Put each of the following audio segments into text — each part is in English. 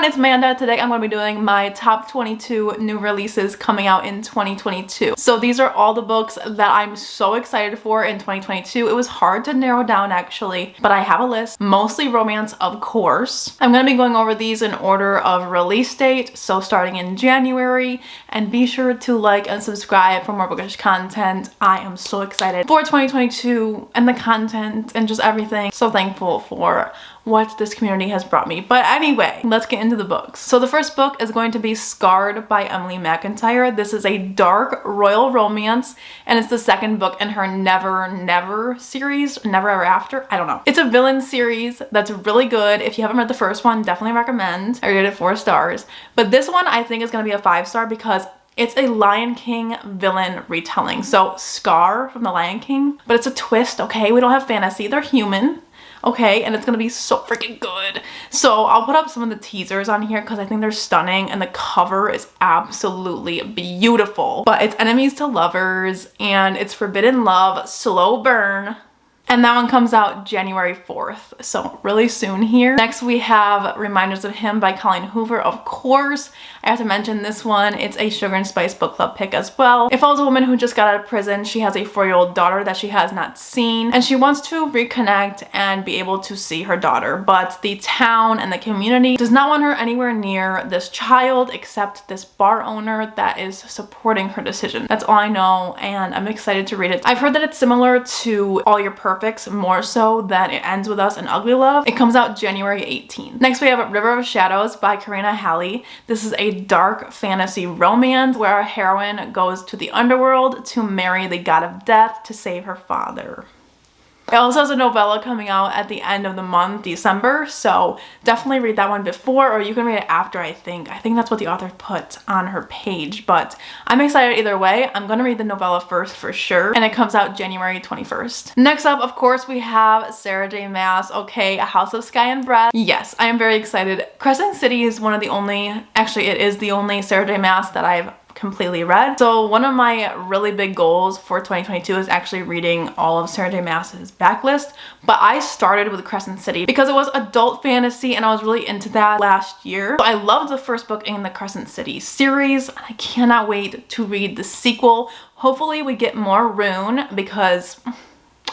everyone, it's Amanda. Today I'm going to be doing my top 22 new releases coming out in 2022. So these are all the books that I'm so excited for in 2022. It was hard to narrow down actually, but I have a list, mostly romance of course. I'm going to be going over these in order of release date, so starting in January, and be sure to like and subscribe for more bookish content. I am so excited for 2022 and the content and just everything. So thankful for what this community has brought me. But anyway, let's get into the books. So the first book is going to be Scarred by Emily McIntyre. This is a dark royal romance, and it's the second book in her Never Never series, Never Ever After, I don't know. It's a villain series that's really good. If you haven't read the first one, definitely recommend. I rated it 4 stars. But this one I think is gonna be a 5-star because it's a Lion King villain retelling. So Scar from the Lion King, but it's a twist, okay? We don't have fantasy, they're human. Okay, and it's gonna be so freaking good. So I'll put up some of the teasers on here because I think they're stunning and the cover is absolutely beautiful. But it's enemies to lovers and it's forbidden love, slow burn. And that one comes out January 4th, so really soon here. Next we have Reminders of Him by Colleen Hoover, of course. I have to mention this one. It's a Sugar and Spice book club pick as well. It follows a woman who just got out of prison. She has a 4-year-old daughter that she has not seen, and she wants to reconnect and be able to see her daughter. But the town and the community does not want her anywhere near this child except this bar owner that is supporting her decision. That's all I know, and I'm excited to read it. I've heard that it's similar to All Your Perfects, more so than It Ends With Us and Ugly Love. It comes out January 18th. Next we have River of Shadows by Karina, Halle. This is a dark fantasy romance where our heroine goes to the underworld to marry the god of death to save her father. It also has a novella coming out at the end of the month, December, so definitely read that one before, or you can read it after, I think. I think that's what the author put on her page, but I'm excited either way. I'm gonna read the novella first for sure, and it comes out January 21st. Next up, of course, we have Sarah J. Maas, okay, A House of Sky and Breath. Yes, I am very excited. Crescent City is one of the only, actually it is the only Sarah J. Maas that I've completely read. So one of my really big goals for 2022 is actually reading all of Sarah J. Maas's backlist, but I started with Crescent City because it was adult fantasy and I was really into that last year. So I loved the first book in the Crescent City series and I cannot wait to read the sequel. Hopefully we get more Rune because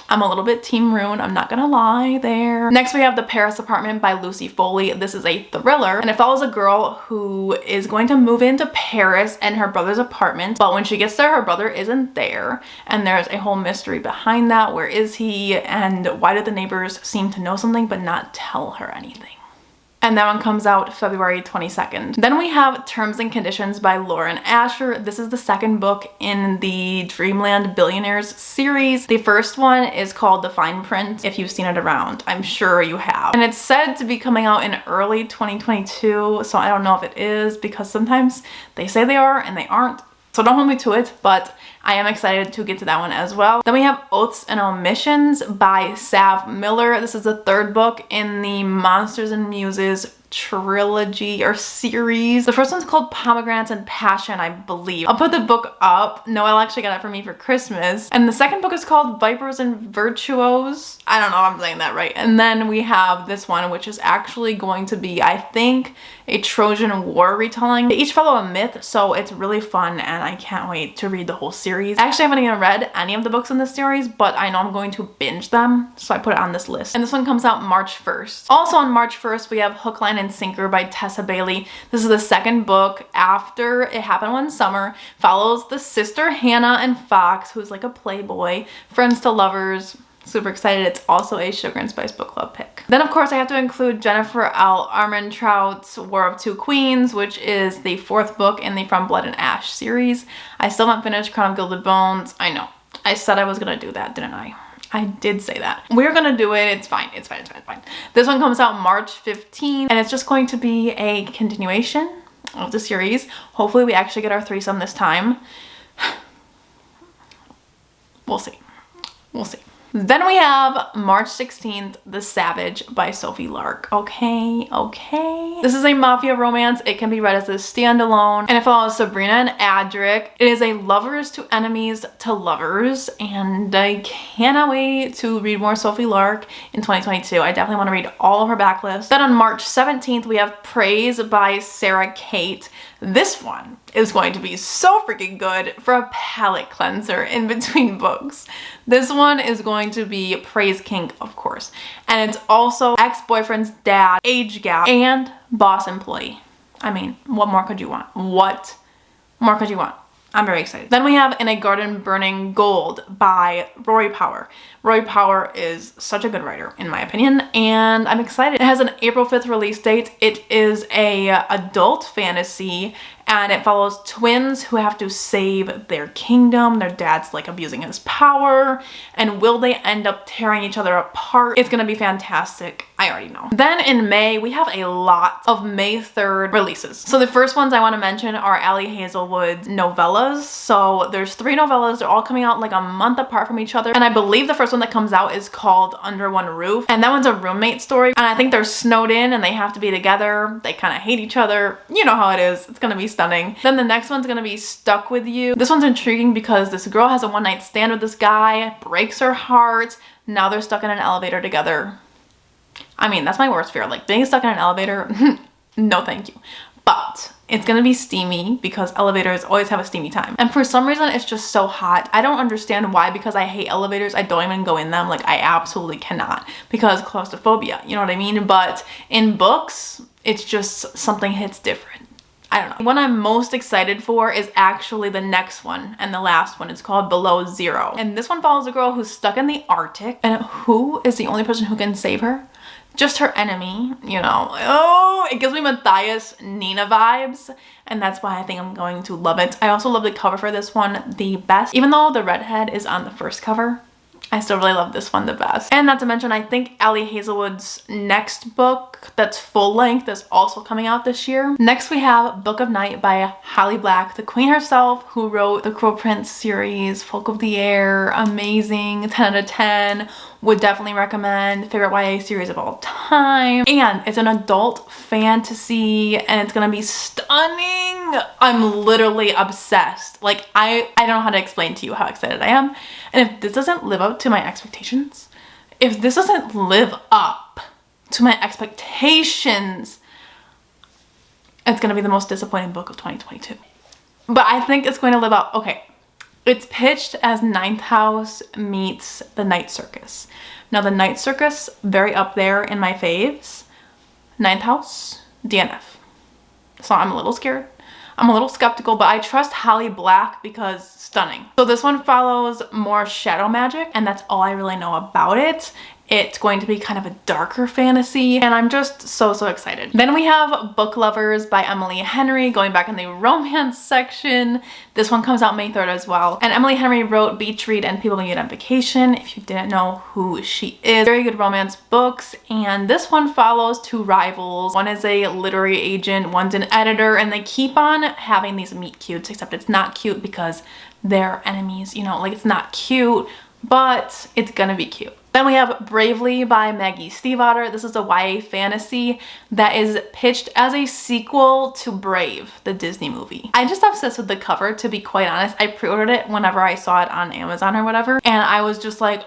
I'm a little bit team Rune, I'm not gonna lie there. Next we have The Paris Apartment by Lucy Foley. This is a thriller and it follows a girl who is going to move into Paris and her brother's apartment, but when she gets there her brother isn't there and there's a whole mystery behind that. Where is he and why did the neighbors seem to know something but not tell her anything? And that one comes out February 22nd. Then we have Terms and Conditions by Lauren Asher. This is the second book in the Dreamland Billionaires series. The first one is called The Fine Print. If you've seen it around, I'm sure you have. And it's said to be coming out in early 2022, so I don't know if it is because sometimes they say they are and they aren't. So don't hold me to it, but I am excited to get to that one as well. Then we have Oaths and Omissions by Sav Miller. This is the third book in the Monsters and Muses trilogy or series. The first one's called Pomegranates and Passion, I believe. I'll put the book up. Noelle actually got it for me for Christmas. And the second book is called Vipers and Virtuos. I don't know if I'm saying that right. And then we have this one, which is actually going to be, I think, a Trojan War retelling. They each follow a myth, so it's really fun and I can't wait to read the whole series. I actually haven't even read any of the books in this series, but I know I'm going to binge them, so I put it on this list. And this one comes out March 1st. Also on March 1st, we have Hook, Line, and Sinker by Tessa Bailey. This is the second book after It Happened One Summer. Follows the sister Hannah and Fox, who's like a playboy, friends to lovers. Super excited. It's also a Sugar and Spice book club pick. Then of course I have to include Jennifer L. Armentrout's War of Two Queens, which is the 4th book in the From Blood and Ash series. I still haven't finished Crown of Gilded Bones. I know. I said I was gonna do that, didn't I? I did say that. We're gonna do it. It's fine. It's fine. It's fine. It's fine. This one comes out March 15th and it's just going to be a continuation of the series. Hopefully we actually get our threesome this time. We'll see. We'll see. Then we have March 16th, The Savage by Sophie Lark. Okay. This is a mafia romance. It can be read as a standalone, and it follows Sabrina and Adric. It is a lovers to enemies to lovers, and I cannot wait to read more Sophie Lark in 2022. I definitely want to read all of her backlist. Then on March 17th, we have Praise by Sara, Cate. This one is going to be so freaking good for a palate cleanser in between books. This one is going to be praise kink, of course. And it's also ex-boyfriend's dad, age gap, and boss employee. I mean, what more could you want? What more could you want? I'm very excited. Then we have In a Garden Burning Gold by Rory Power. Rory Power is such a good writer, in my opinion, and I'm excited. It has an April 5th release date. It is a adult fantasy, and it follows twins who have to save their kingdom. Their dad's like abusing his power, and will they end up tearing each other apart? It's gonna be fantastic. I already know. Then in May, we have a lot of May 3rd releases. So the first ones I want to mention are Ali Hazelwood's novellas. So there's 3 novellas. They're all coming out like a month apart from each other, and I believe the first one that comes out is called Under One Roof, and that one's a roommate story, and I think they're snowed in and they have to be together. They kind of hate each other. You know how it is. It's gonna be stunning. Then the next one's gonna be Stuck With You. This one's intriguing because this girl has a one-night stand with this guy, breaks her heart. Now they're stuck in an elevator together. I mean, that's my worst fear. Like, being stuck in an elevator, no thank you. But it's gonna be steamy because elevators always have a steamy time. And for some reason, it's just so hot. I don't understand why, because I hate elevators. I don't even go in them. Like, I absolutely cannot because claustrophobia, you know what I mean? But in books, it's just something hits different. I don't know. What I'm most excited for is actually the next one and the last one. It's called Below Zero. And this one follows a girl who's stuck in the Arctic, and who is the only person who can save her? Just her enemy, you know. Oh, it gives me Matthias Nina vibes, and that's why I think I'm going to love it. I also love the cover for this one the best. Even though the redhead is on the first cover, I still really love this one the best. And not to mention, I think Ali Hazelwood's next book that's full length is also coming out this year. Next we have Book of Night by Holly Black, the queen herself, who wrote the Cruel Prince series, Folk of the Air, amazing, 10 out of 10. Would definitely recommend. Favorite YA series of all time. And it's an adult fantasy, and it's gonna be stunning. I'm literally obsessed. Like, I don't know how to explain to you how excited I am. And if this doesn't live up to my expectations, it's gonna be the most disappointing book of 2022. But I think it's going to live up. Okay. It's pitched as Ninth House meets The Night Circus. Now, The Night Circus, very up there in my faves. Ninth House, DNF. So I'm a little scared. I'm a little skeptical, but I trust Holly Black because stunning. So this one follows more shadow magic, and that's all I really know about it. It's going to be kind of a darker fantasy, and I'm just so excited. Then we have Book Lovers by Emily Henry, going back in the romance section. This one comes out May 3rd as well. And Emily Henry wrote Beach Read and People Meet on Vacation, if you didn't know who she is. Very good romance books, and this one follows 2 rivals. One is a literary agent, one's an editor, and they keep on having these meet cutes, except it's not cute because they're enemies, you know, like it's not cute, but it's gonna be cute. Then we have Bravely by Maggie Steifvater. This is a YA fantasy that is pitched as a sequel to Brave, the Disney movie. I just obsessed with the cover, to be quite honest. I pre-ordered it whenever I saw it on Amazon or whatever, and I was just like,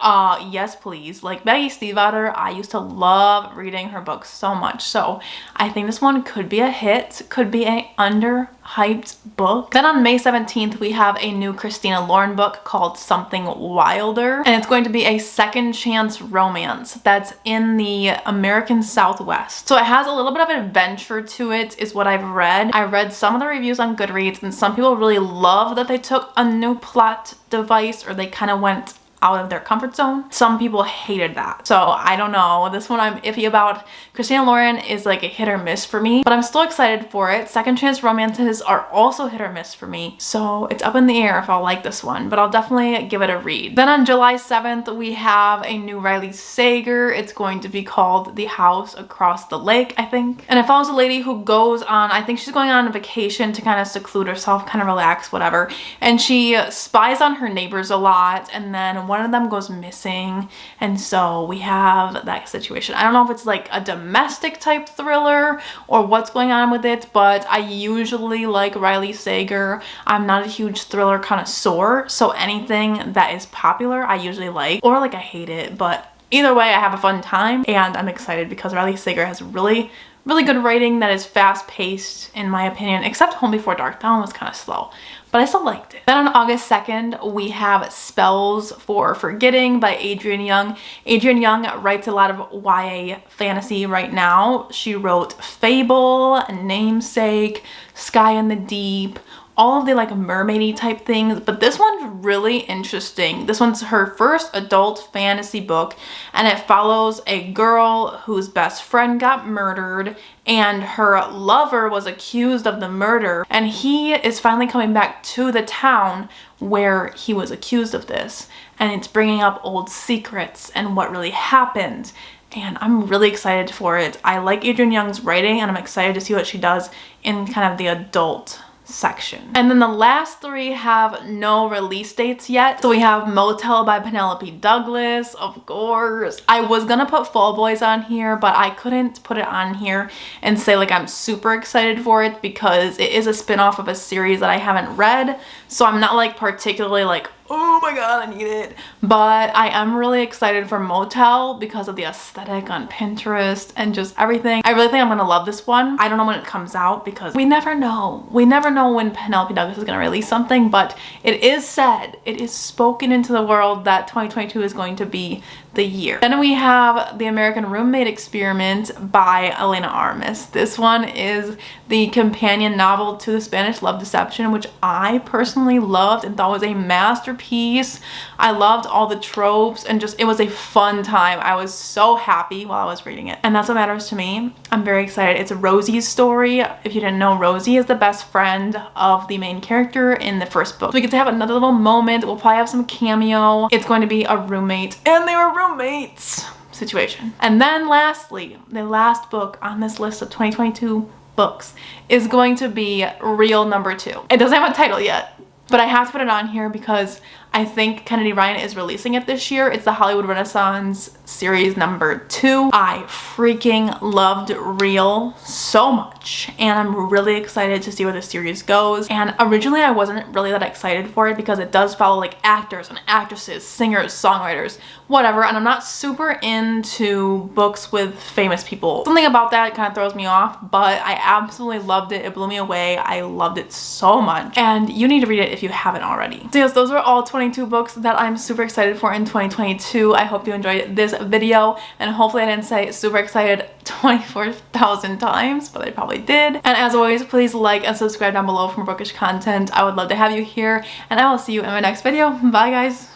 yes please. Like, Maggie Steifvater, I used to love reading her books so much, so I think this one could be a hit, could be a underhyped book. Then on May 17th, we have a new Christina Lauren book called Something Wilder, and it's going to be a second chance romance that's in the American Southwest. So it has a little bit of adventure to it, is what I've read. I read some of the reviews on Goodreads, and some people really love that they took a new plot device, or they kind of went out of their comfort zone. Some people hated that. So I don't know. This one I'm iffy about. Christina Lauren is like a hit or miss for me, but I'm still excited for it. Second chance romances are also hit or miss for me. So it's up in the air if I'll like this one, but I'll definitely give it a read. Then on July 7th, we have a new Riley Sager. It's going to be called The House Across the Lake, I think. And it follows a lady who goes on, I think she's going on a vacation to kind of seclude herself, kind of relax, whatever. And she spies on her neighbors a lot. And then one one of them goes missing, and so we have that situation. I don't know if it's like a domestic type thriller or what's going on with it, but I usually like Riley Sager. I'm not a huge thriller connoisseur, so anything that is popular I usually like, or like I hate it, but either way I have a fun time, and I'm excited because Riley Sager has really good writing that is fast-paced in my opinion, except Home Before Dark. That one was kind of slow, but I still liked it. Then on August 2nd, we have Spells for Forgetting by Adrienne Young. Adrienne Young writes a lot of YA fantasy right now. She wrote Fable, Namesake, Sky in the Deep, all of the like mermaidy type things, but this one's really interesting. This one's her first adult fantasy book, and it follows a girl whose best friend got murdered and her lover was accused of the murder, and he is finally coming back to the town where he was accused of this, and it's bringing up old secrets and what really happened. And I'm really excited for it. I like Adrienne Young's writing, and I'm excited to see what she does in kind of the adult section. And then the last three have no release dates yet. So we have Motel by Penelope Douglas, of course. I was gonna put Fall Boys on here, but I couldn't put it on here and say like I'm super excited for it because it is a spin-off of a series that I haven't read. So I'm not like particularly like, oh my god, I need it. But I am really excited for Motel because of the aesthetic on Pinterest and just everything. I really think I'm gonna love this one. I don't know when it comes out because we never know. We never know when Penelope Douglas is gonna release something, but it is said, it is spoken into the world that 2022 is going to be the year. Then we have The American Roommate Experiment by Elena Armas. This one is the companion novel to The Spanish Love Deception, which I personally loved and thought was a masterpiece. I loved all the tropes and just, it was a fun time. I was so happy while I was reading it. And that's what matters to me. I'm very excited. It's Rosie's story. If you didn't know, Rosie is the best friend of the main character in the first book. So we get to have another little moment. We'll probably have some cameo. It's going to be a roommate, and they were roommates situation. And then lastly, the last book on this list of 2022 books is going to be Real number 2. It doesn't have a title yet, but I have to put it on here because I think Kennedy Ryan is releasing it this year. It's the Hollywood Renaissance series number 2. I freaking loved Real so much, and I'm really excited to see where the series goes. And originally I wasn't really that excited for it because it does follow like actors and actresses, singers, songwriters, whatever, and I'm not super into books with famous people. Something about that kind of throws me off, but I absolutely loved it. It blew me away. I loved it so much, and you need to read it if you haven't already. So yes, those are all 22 books that I'm super excited for in 2022. I hope you enjoyed this video, and hopefully I didn't say super excited 24,000 times, but I probably did. And as always, please like and subscribe down below for more bookish content. I would love to have you here, and I will see you in my next video. Bye guys.